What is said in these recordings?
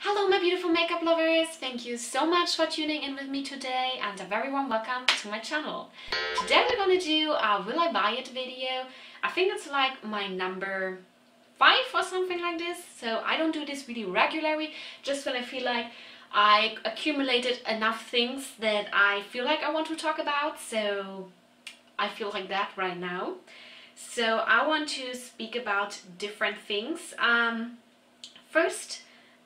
Hello my beautiful makeup lovers, thank you so much for tuning in with me today and a very warm welcome to my channel. Today we're gonna do a Will I Buy It video. I think it's like my number 5 or something like this, so I don't do this really regularly, just when I feel like I accumulated enough things that I feel like I want to talk about, so I feel like that right now. So I want to speak about different things. First,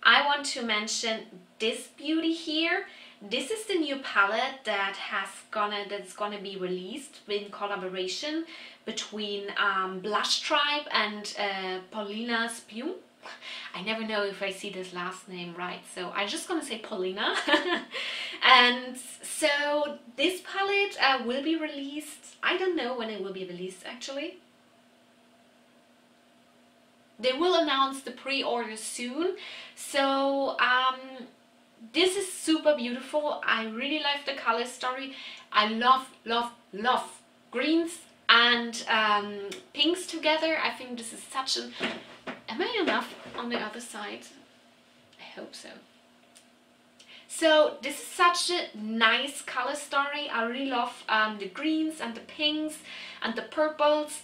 I want to mention this beauty here. This is the new palette that's gonna be released in collaboration between Blush Tribe and Paulina Spion. I never know if I see this last name right, so I'm just gonna say Paulina. And so this palette will be released. I don't know when it will be released actually. They will announce the pre-order soon. So this is super beautiful. I really like the color story. I love greens and pinks together. I think this is such an... Am I enough on the other side? I hope so. So this is such a nice color story. I really love the greens and the pinks and the purples.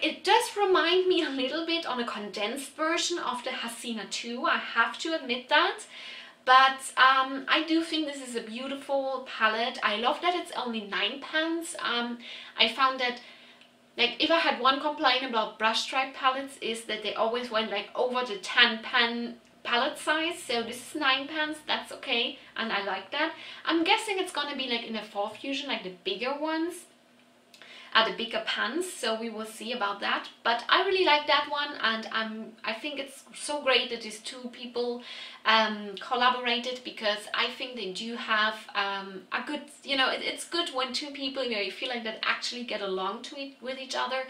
It does remind me a little bit on a condensed version of the Hasina 2, I have to admit that. But I do think this is a beautiful palette. I love that it's only £9. I found that, like, if I had one complaint about Blush Tribe palettes is that they always went like over the £10 palette size. So this is £9, that's okay, and I like that. I'm guessing it's gonna be like in a fall fusion, like the bigger ones. The bigger pans, so we will see about that, but I really like that one, and I think it's so great that these two people collaborated, because I think they do have a good, you know, it's good when two people, you know, you feel like that actually get along with each other,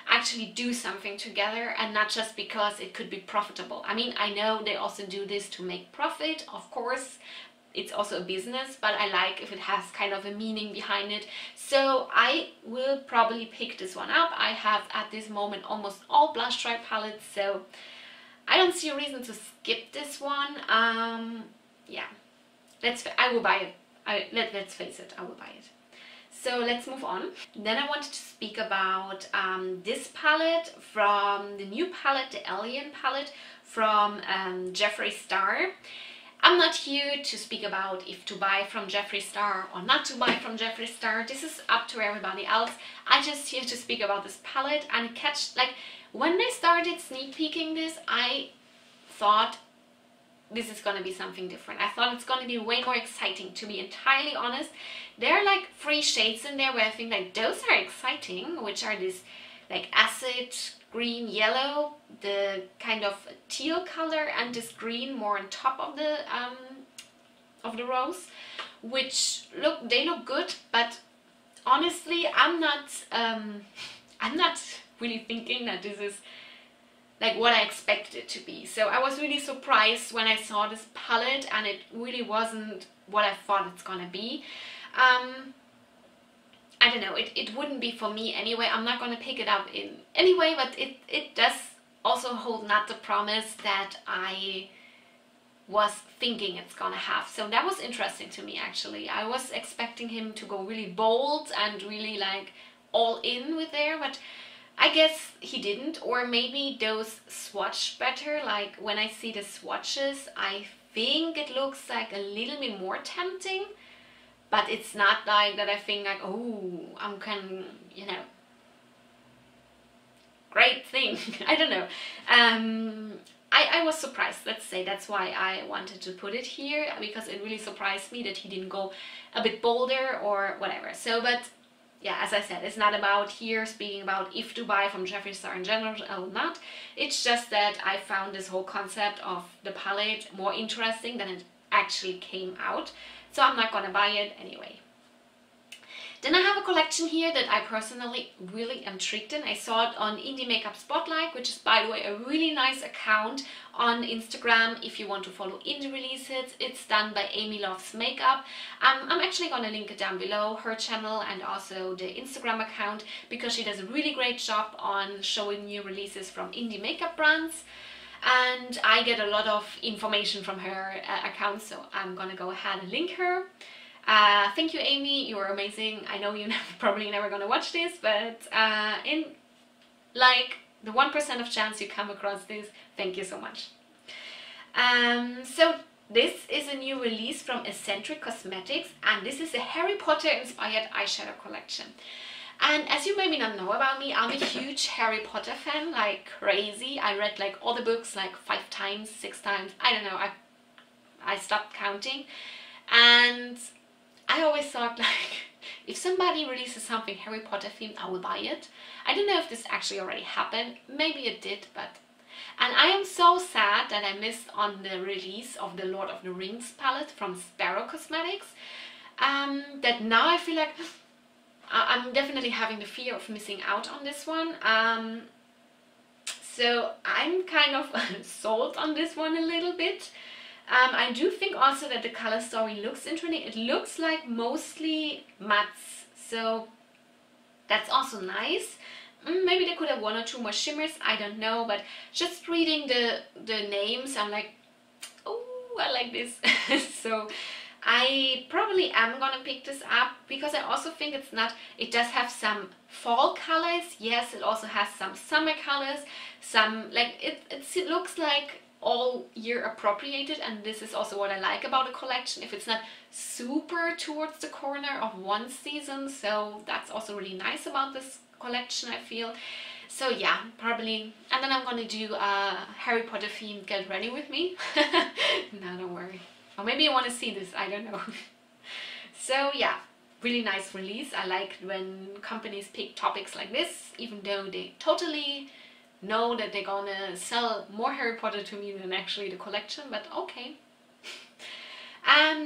actually do something together, and not just because it could be profitable. I mean, I know they also do this to make profit, of course. It's also a business, but I like if it has kind of a meaning behind it. So I will probably pick this one up. I have at this moment almost all Blush Tribe palettes, so I don't see a reason to skip this one. Yeah, I will buy it. Let's face it, I will buy it. So let's move on. Then I wanted to speak about this palette from the new palette, the Alien palette from Jeffree Star. I'm not here to speak about if to buy from Jeffree Star or not to buy from Jeffree Star. This is up to everybody else. I'm just here to speak about this palette and when they started sneak peeking this, I thought this is gonna be something different. I thought it's gonna be way more exciting, to be entirely honest. There are like 3 shades in there where I think like those are exciting, which are this like acid, green, yellow, the kind of teal color, and this green more on top of the rose, which they look good, but honestly I'm not really thinking that this is like what I expected it to be. So I was really surprised when I saw this palette, and it really wasn't what I thought it's gonna be. I don't know, it wouldn't be for me anyway. I'm not going to pick it up in anyway, but it does also hold not the promise that I was thinking it's gonna have. So that was interesting to me actually. I was expecting him to go really bold and really like all in with there, but I guess he didn't. Or maybe those swatch better. Like when I see the swatches, I think it looks like a little bit more tempting. But it's not like that I think like, oh, you know, great thing. I don't know. I was surprised, let's say. That's why I wanted to put it here, because it really surprised me that he didn't go a bit bolder or whatever. So, but yeah, as I said, it's not about here speaking about if to buy from Jeffree Star in general or not. It's just that I found this whole concept of the palette more interesting than it actually came out. So I'm not gonna buy it anyway. Then I have a collection here that I personally really am intrigued in. I saw it on Indie.and.the.makeup Spotlight, which is, by the way, a really nice account on Instagram if you want to follow indie releases. It's done by Amy Loves Makeup. I'm actually gonna link it down below, her channel and also the Instagram account, because she does a really great job on showing new releases from indie makeup brands. and I get a lot of information from her account, so I'm gonna go ahead and link her. Thank you, Amy, you're amazing. I know you're probably never gonna watch this, but in like the 1% of chance you come across this, thank you so much. So this is a new release from Eccentric Cosmetics, and this is a Harry Potter inspired eyeshadow collection. And as you maybe not know about me, I'm a huge Harry Potter fan, like crazy. I read like all the books like 5 times, 6 times, I don't know, I stopped counting. And I always thought, like, if somebody releases something Harry Potter themed, I will buy it. I don't know if this actually already happened, maybe it did, but... And I am so sad that I missed on the release of the Lord of the Rings palette from Sparrow Cosmetics, that now I feel like I'm definitely having the fear of missing out on this one. So I'm kind of sold on this one a little bit. I do think also that the color story looks interesting. It looks like mostly mattes, so that's also nice. Maybe they could have 1 or 2 more shimmers, I don't know, but just reading the names, I'm like, oh, I like this. So I probably am gonna pick this up, because I also think it does have some fall colors. Yes, it also has some summer colors, some, like, it looks like all year appropriated, and this is also what I like about the collection, if it's not super towards the corner of one season. So that's also really nice about this collection, I feel. So yeah, probably, and then I'm gonna do a Harry Potter themed Get Ready With Me. No, don't worry. Or maybe you want to see this, I don't know. So yeah, really nice release. I like when companies pick topics like this, even though they totally know that they're gonna sell more Harry Potter to me than actually the collection, but okay.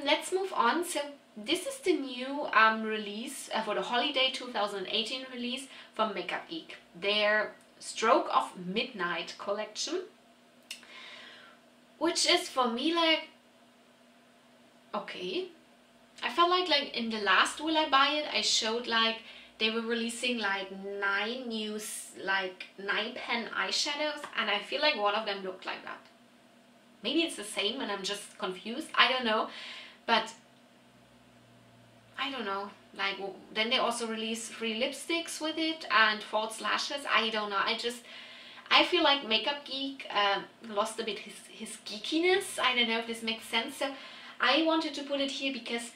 Let's move on. So this is the new release for the holiday 2018 release from Makeup Geek, their Stroke of Midnight collection, which is for me like, okay. I felt like in the last Will I Buy It, I showed like they were releasing like 9 new, like 9 pen eyeshadows, and I feel like one of them looked like that. Maybe it's the same and I'm just confused, I don't know, but I don't know. Like, then they also released 3 lipsticks with it and false lashes. I don't know, I feel like Makeup Geek lost a bit his geekiness. I don't know if this makes sense. So I wanted to put it here because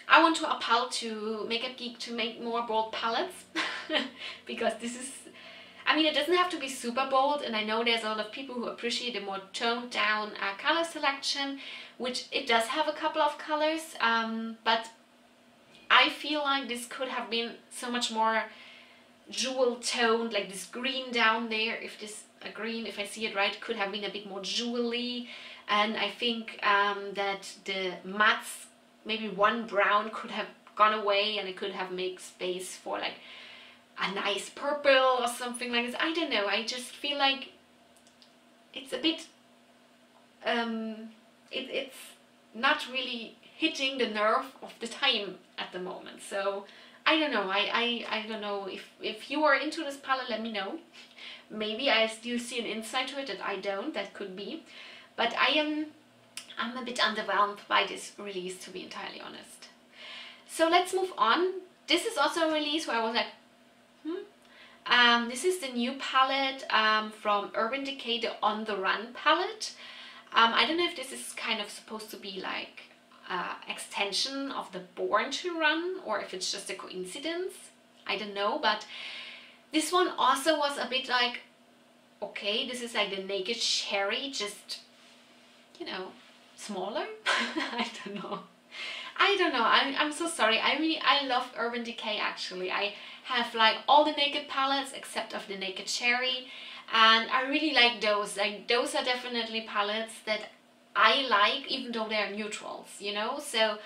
I want to appeal to Makeup Geek to make more bold palettes. Because this is, I mean, it doesn't have to be super bold, and I know there's a lot of people who appreciate a more toned down color selection, which it does have a couple of colors, but I feel like this could have been so much more jewel toned, like this green down there, if this green, if I see it right, could have been a bit more jewelly. And I think that the mattes, maybe one brown could have gone away, and it could have made space for like a nice purple or something like this. I don't know, I just feel like it's a bit it's not really hitting the nerve of the time at the moment. So I don't know, I don't know if you are into this palette, let me know. Maybe I still see an insight to it that I don't, that could be, but I'm a bit underwhelmed by this release, to be entirely honest. So let's move on. This is also a release where I was like, this is the new palette from Urban Decay, the On The Run palette. I don't know if this is kind of supposed to be like extension of the Born to Run, or if it's just a coincidence. I don't know, but this one also was a bit like, okay, this is like the Naked Cherry, just, you know, smaller. I don't know. I'm so sorry. I love Urban Decay actually. I have like all the Naked palettes except of the Naked Cherry, and I really like those. Like, those are definitely palettes that I like, even though they're neutrals, you know. So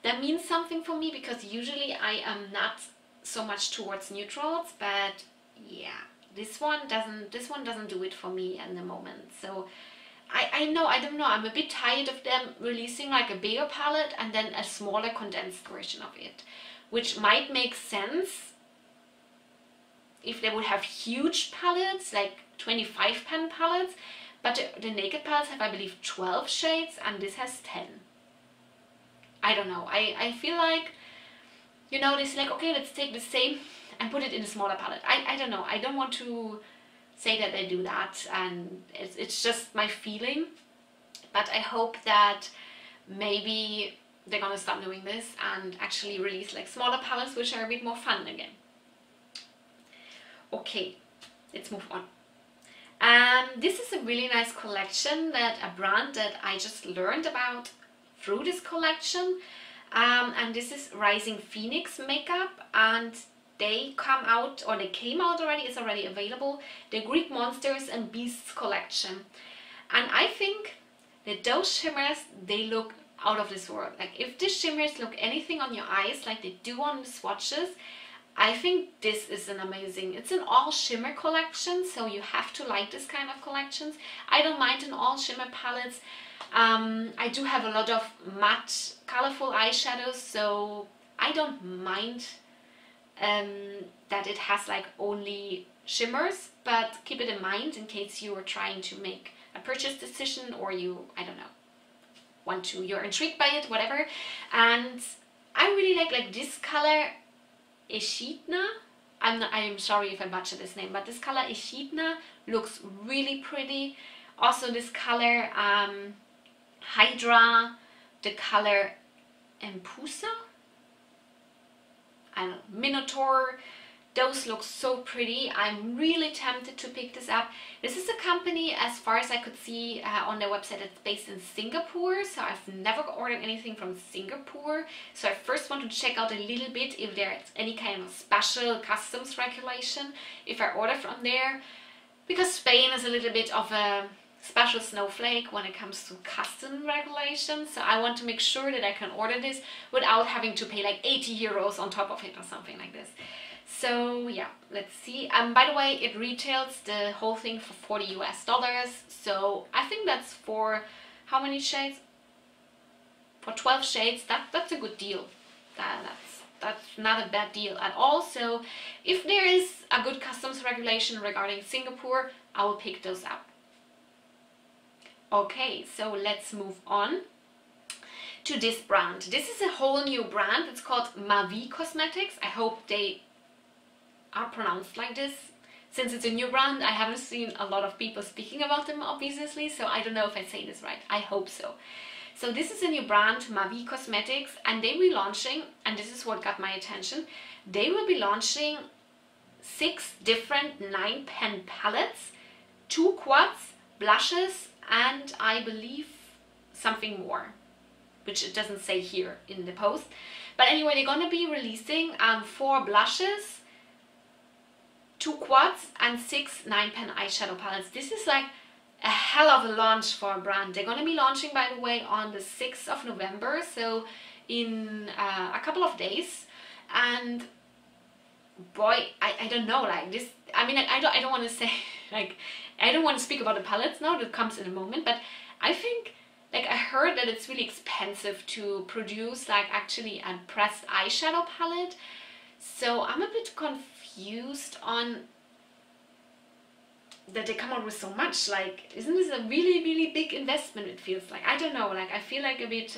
that means something for me, because usually I am not so much towards neutrals, but yeah, this one doesn't do it for me at the moment. So I don't know, I'm a bit tired of them releasing like a bigger palette and then a smaller condensed version of it, which might make sense if they would have huge palettes, like 25 pen palettes, but the naked palettes have, I believe, 12 shades, and this has 10. I don't know. I feel like, you know, they say like, okay, let's take the same and put it in a smaller palette. I don't know. I don't want to say that they do that, and it's just my feeling. But I hope that maybe they're gonna stop doing this and actually release like smaller palettes which are a bit more fun again. Okay, let's move on. This is a really nice collection, that a brand that I just learned about through this collection, and this is Rising Phoenix Makeup, and they come out, or they came out already, it's already available, the Greek Monsters and Beasts collection. And I think that those shimmers, they look out of this world. Like if the shimmers look anything on your eyes like they do on the swatches, I think this is an amazing, it's an all shimmer collection, so you have to like this kind of collections. I don't mind an all shimmer palettes. I do have a lot of matte colorful eyeshadows, so I don't mind that it has like only shimmers, but keep it in mind in case you are trying to make a purchase decision, or you, I don't know, you're intrigued by it, whatever. And I really like this color, Echidna. I'm sorry if I butcher this name, but this color Echidna looks really pretty. Also this color Hydra, the color Empusa, I don't know, Minotaur, those look so pretty. I'm really tempted to pick this up. This is a company, as far as I could see on their website, it's based in Singapore, so I've never ordered anything from Singapore. So I first want to check out a little bit if there's any kind of special customs regulation if I order from there, because Spain is a little bit of a special snowflake when it comes to custom regulations. So I want to make sure that I can order this without having to pay like 80 euros on top of it or something like this. So yeah, let's see. By the way, it retails the whole thing for $40 US. So I think that's for how many shades? For 12 shades. That's a good deal. That's not a bad deal at all. So if there is a good customs regulation regarding Singapore, I will pick those up. Okay, so let's move on to this brand. This is a whole new brand. It's called Mavi Cosmetics. I hope they are pronounced like this. Since it's a new brand, I haven't seen a lot of people speaking about them, obviously, so I don't know if I say this right. I hope so. So this is a new brand, Mavi Cosmetics, and they will be launching, and this is what got my attention, they will be launching 6 different 9-pen palettes, 2 quads, blushes, and I believe something more, which it doesn't say here in the post. But anyway, they're gonna be releasing 4 blushes, 2 quads, and 6 9-pen eyeshadow palettes. This is like a hell of a launch for a brand. They're gonna be launching, by the way, on the 6th of November, so in a couple of days. And boy, I don't know, like this, I mean, I don't want to say, like, I don't want to speak about the palettes now, that comes in a moment, but I think, like, I heard that it's really expensive to produce, like, actually a pressed eyeshadow palette. So I'm a bit confused on that they come out with so much. Like, isn't this a really, really big investment, it feels like? I don't know, like, I feel like a bit,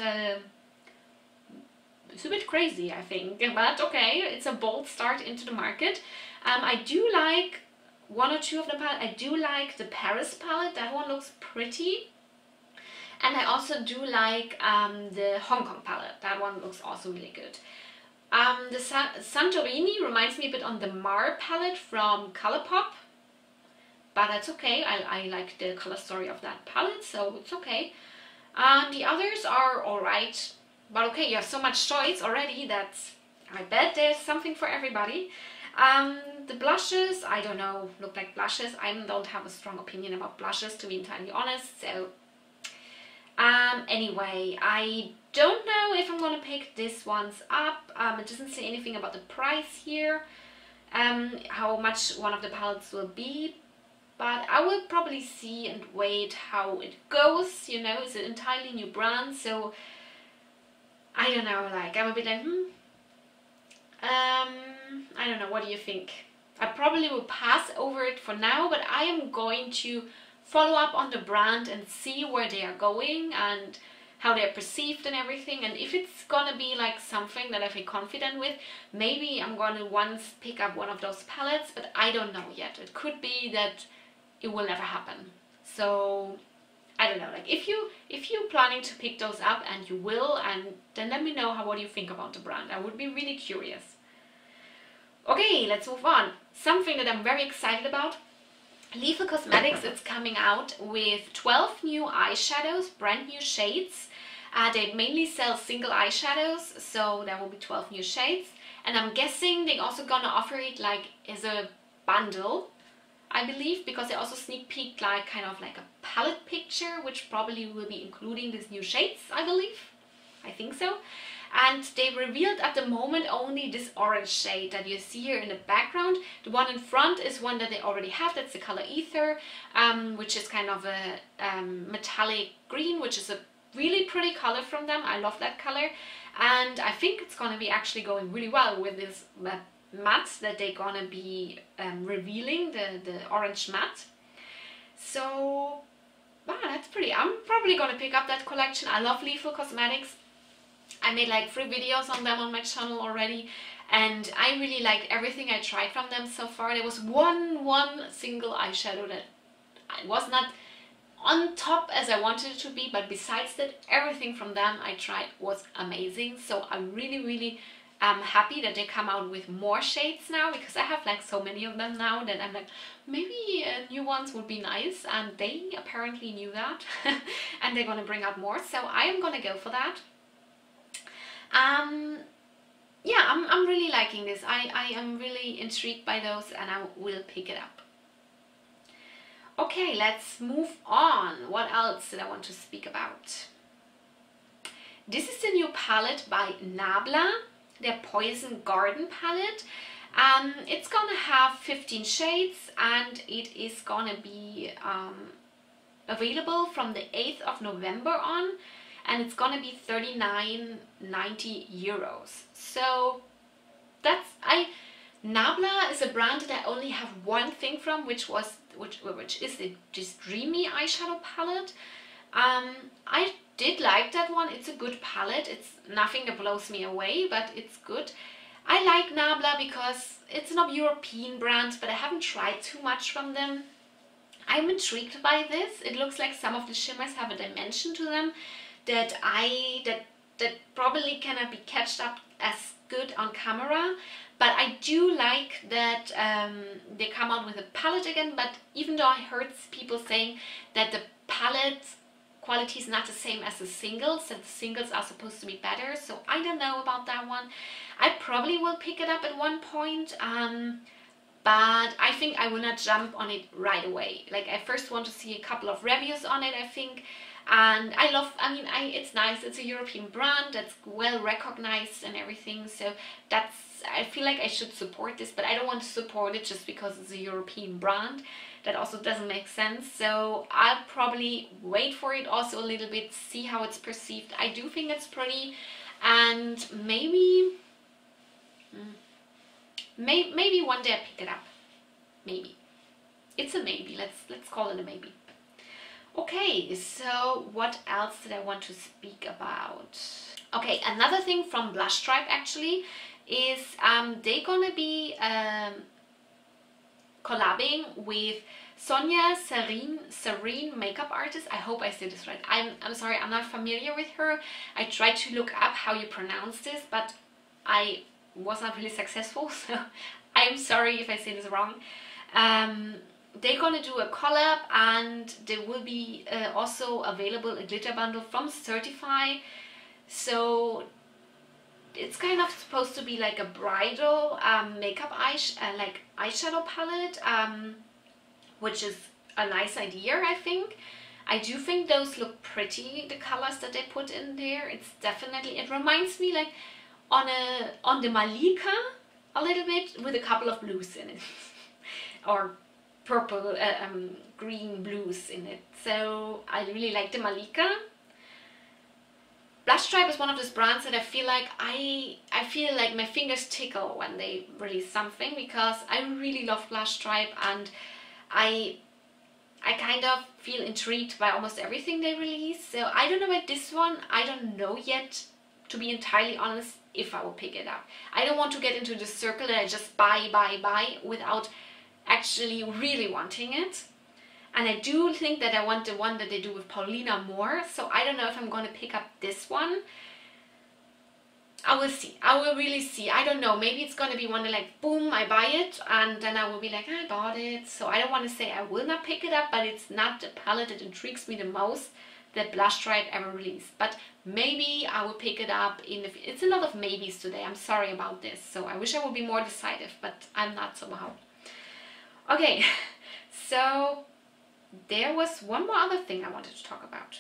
it's a bit crazy, I think, but okay, it's a bold start into the market. I do like 1 or 2 of the palette. I do like the Paris palette, that one looks pretty. And I also do like the Hong Kong palette, that one looks also really good. The Santorini reminds me a bit on the Mar palette from Colourpop, but that's okay. I like the color story of that palette, so it's okay. The others are alright, but okay, you have so much choice already that I bet there's something for everybody. The blushes, I don't know, look like blushes. I don't have a strong opinion about blushes, to be entirely honest, so anyway, I don't know if I'm gonna pick these ones up. It doesn't say anything about the price here, how much one of the palettes will be, but I will probably see and wait how it goes. You know, it's an entirely new brand, so I don't know, like, I'm a bit like, I don't know, what do you think? I probably will pass over it for now, but I am going to follow up on the brand and see where they are going and how they're perceived and everything. And if it's gonna be like something that I feel confident with, maybe I'm gonna once pick up one of those palettes, but I don't know yet. It could be that it will never happen. So I don't know, like if you're planning to pick those up, and you will, and then let me know what you think about the brand. I would be really curious. Okay, let's move on. Something that I'm very excited about. Lethal Cosmetics is coming out with 12 new eyeshadows, brand new shades. They mainly sell single eyeshadows, so there will be 12 new shades. And I'm guessing they're also gonna offer it like as a bundle, I believe, because they also sneak peeked like kind of like a palette picture, which probably will be including these new shades, I believe. I think so. And they revealed at the moment only this orange shade that you see here in the background. The one in front is one that they already have, that's the color Ether, which is kind of a metallic green, which is a really pretty color from them. I love that color. And I think it's gonna be actually going really well with this matte that they're gonna be revealing, the orange matte. So, wow, that's pretty. I'm probably gonna pick up that collection. I love Lethal Cosmetics. I made like 3 videos on them on my channel already, and I really liked everything I tried from them so far. There was one single eyeshadow that was not on top as I wanted it to be, but besides that, everything from them I tried was amazing. So I'm really happy that they come out with more shades now, because I have like so many of them now that I'm like, maybe new ones would be nice, and they apparently knew that and they're gonna bring out more, so I am gonna go for that. Yeah, I'm really liking this. I am really intrigued by those, and I will pick it up. Okay, let's move on. What else did I want to speak about? This is the new palette by Nabla, their Poison Garden palette. It's gonna have 15 shades, and it is gonna be available from the 8th of November on, and it's gonna be 39.90 euros. So that's Nabla is a brand that I only have one thing from, which is this Dreamy eyeshadow palette. I did like that one. It's a good palette. It's nothing that blows me away, but it's good. I like Nabla because it's not a European brand, but I haven't tried too much from them. I'm intrigued by this. It looks like some of the shimmers have a dimension to them that probably cannot be catched up as good on camera. But I do like that they come out with a palette again, but even though I heard people saying that the palette quality is not the same as the singles, that the singles are supposed to be better, so I don't know about that one. I probably will pick it up at one point, but I think I will not jump on it right away. Like, I first want to see a couple of reviews on it, I think. And it's nice. It's a European brand that's well recognized and everything, so I feel like I should support this, but I don't want to support it just because it's a European brand. That also doesn't make sense. So I'll probably wait for it also a little bit, see how it's perceived. I do think it's pretty, and maybe one day I pick it up. Maybe. It's a maybe. Let's call it a maybe. Okay, so what else did I want to speak about? Okay, another thing from Blush Tribe actually is they're gonna be collabing with Sonia Serene makeup artist. I hope I said this right. I'm sorry, I'm not familiar with her. I tried to look up how you pronounce this, but I was not really successful, so I'm sorry if I say this wrong. They're gonna do a collab, and there will be also available a glitter bundle from Certify. So it's kind of supposed to be like a bridal makeup eyeshadow palette, which is a nice idea, I think. I do think those look pretty, the colors that they put in there. It's definitely, it reminds me like on the Malika a little bit, with a couple of blues in it or purple, green blues in it. So I really like the Malika. Blush Tribe is one of those brands that I feel like I feel like my fingers tickle when they release something, because I really love Blush Tribe, and I I kind of feel intrigued by almost everything they release. So I don't know about this one. I don't know yet, to be entirely honest, if I will pick it up. I don't want to get into the circle that I just buy without actually really wanting it. And I do think that I want the one that they do with Paulina more. So I don't know if I'm going to pick up this one. I will see. I will really see. I don't know. Maybe it's going to be one that like, boom, I buy it. And then I will be like, I bought it. So I don't want to say I will not pick it up. But it's not the palette that intrigues me the most that Blush Tribe ever released. But maybe I will pick it up in the... It's a lot of maybes today. I'm sorry about this. So I wish I would be more decisive. But I'm not somehow. Okay. So... there was one more other thing I wanted to talk about.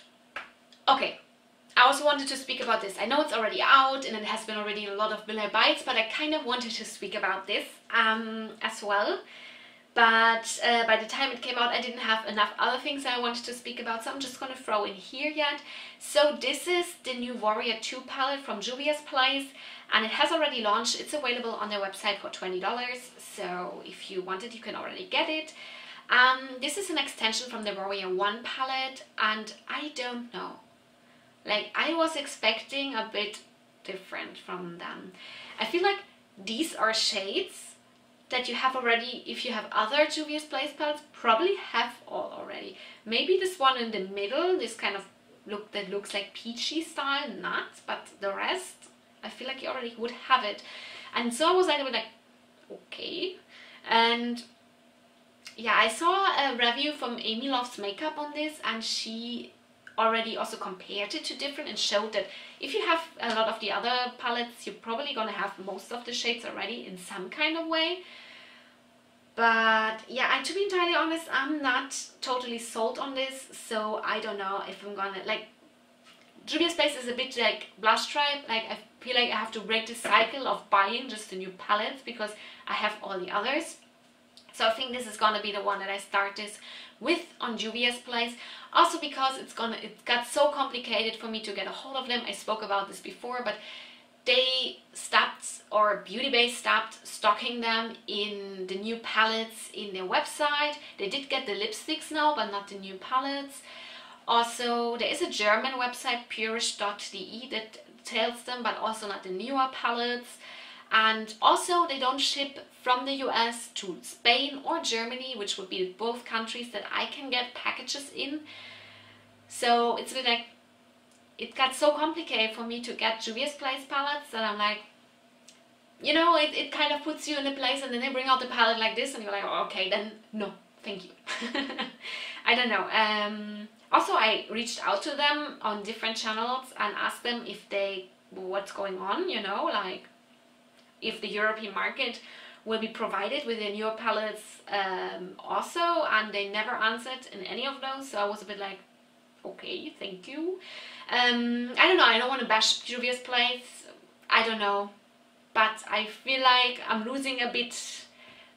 Okay, I also wanted to speak about this. I know it's already out and it has been already in a lot of Will I Buy Its, but I kind of wanted to speak about this as well. But by the time it came out, I didn't have enough other things I wanted to speak about, so I'm just going to throw in here yet. So this is the new Warrior 2 palette from Juvia's Place, and it has already launched. It's available on their website for $20, so if you want it, you can already get it. This is an extension from the Warrior 1 palette, and I don't know. Like, I was expecting a bit different from them. I feel like these are shades that you have already, if you have other Juvia's Place palettes, probably have all already. Maybe this one in the middle, this kind of look that looks like peachy style, not, but the rest, I feel like you already would have it. And so I was like, okay. And yeah, I saw a review from Amy Loves Makeup on this, and she already also compared it to different and showed that if you have a lot of the other palettes, you're probably gonna have most of the shades already in some kind of way. But yeah, to be entirely honest, I'm not totally sold on this, so I don't know if I'm gonna, like, Juvia's Place is a bit like Blush Tribe. Like, I feel like I have to break the cycle of buying just the new palettes because I have all the others. So I think this is gonna be the one that I start this with on Juvia's Place. Also because it got so complicated for me to get a hold of them. I spoke about this before, but they stopped, or Beauty Bay stopped stocking them in the new palettes in their website. They did get the lipsticks now, but not the new palettes. Also, there is a German website, purish.de, that tells them, but also not the newer palettes. And also they don't ship from the US to Spain or Germany, which would be both countries that I can get packages in. So it's a bit like, it got so complicated for me to get Juvia's Place palettes that I'm like, you know, it kind of puts you in a place, and then they bring out the palette like this and you're like, oh, okay, then no, thank you. I don't know. Also, I reached out to them on different channels and asked them if what's going on, you know, like, if the European market will be provided with the newer palettes also, and they never answered in any of those, so I was a bit like, okay, thank you. I don't know, I don't want to bash Juvia's Place, I don't know, but I feel like I'm losing a bit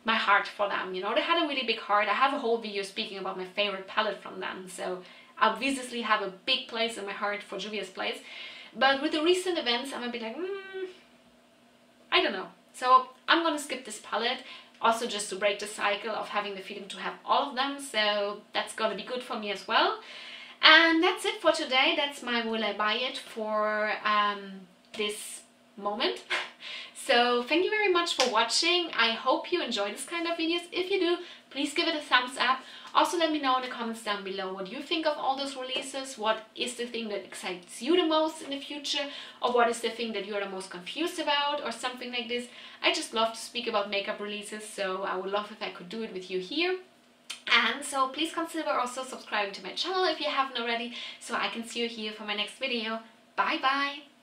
my heart for them, you know. They had a really big heart. I have a whole video speaking about my favorite palette from them, so I obviously have a big place in my heart for Juvia's Place, but with the recent events, I'm a bit like, I don't know. So I'm gonna skip this palette, also just to break the cycle of having the feeling to have all of them, so that's gonna be good for me as well. And that's it for today. That's my Will I Buy It for this moment. So thank you very much for watching. I hope you enjoy this kind of videos. If you do, please give it a thumbs up. Also let me know in the comments down below what you think of all those releases. What is the thing that excites you the most in the future, or what is the thing that you are the most confused about, or something like this. I just love to speak about makeup releases, so I would love if I could do it with you here. And so please consider also subscribing to my channel if you haven't already, so I can see you here for my next video. Bye bye!